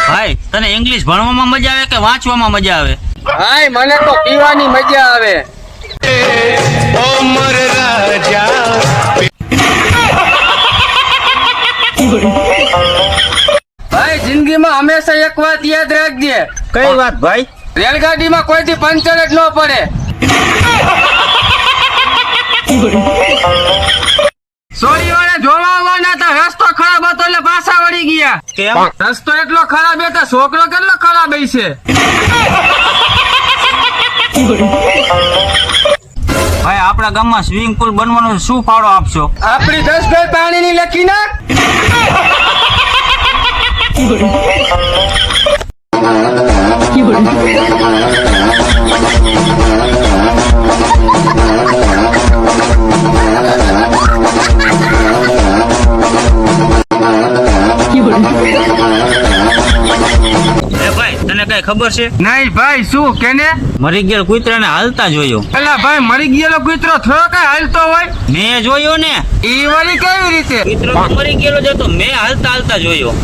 ભાઈ તને ઇંગ્લિશ ભણવામાં મજા આવે કે વાંચવામાં મજા આવે? ભાઈ મને તો પીવાની મજા આવે. ભાઈ જિંદગીમાં હંમેશા એક વાત યાદ રાખજે. કઈ વાત ભાઈ? રેલગાડીમાં કોઈથી પંચર જ ન પડે. સોરીઓને જોવા આવવાના હતા, રસ્તો ખરાબ હતો એટલે પાછા વળી ગયા. કેમ? રસ્તો એટલો ખરાબ હતો, છોકરો કેટલો ખરાબ છે. ભાઈ આપણા ગામમાં સ્વિમિંગ પુલ બનવાનો શું ફાળો આપશો? આપણી 10 ગાય પાણીની લખી નાખ. એ ભાઈ તને કઈ ખબર છે? નહીં ભાઈ, શું કેને? મરી ગયેલ કૂતરાને હાલતા જોયો. એલા ભાઈ, મરી ગયેલો કૂતરો થોડો કઈ હાલતો હોય? મેં જોયો ને. ઈ વળી કેવી રીતે? કૂતરો તો મરી ગયેલો જ હતો, મેં હાલતા હાલતા જોયો.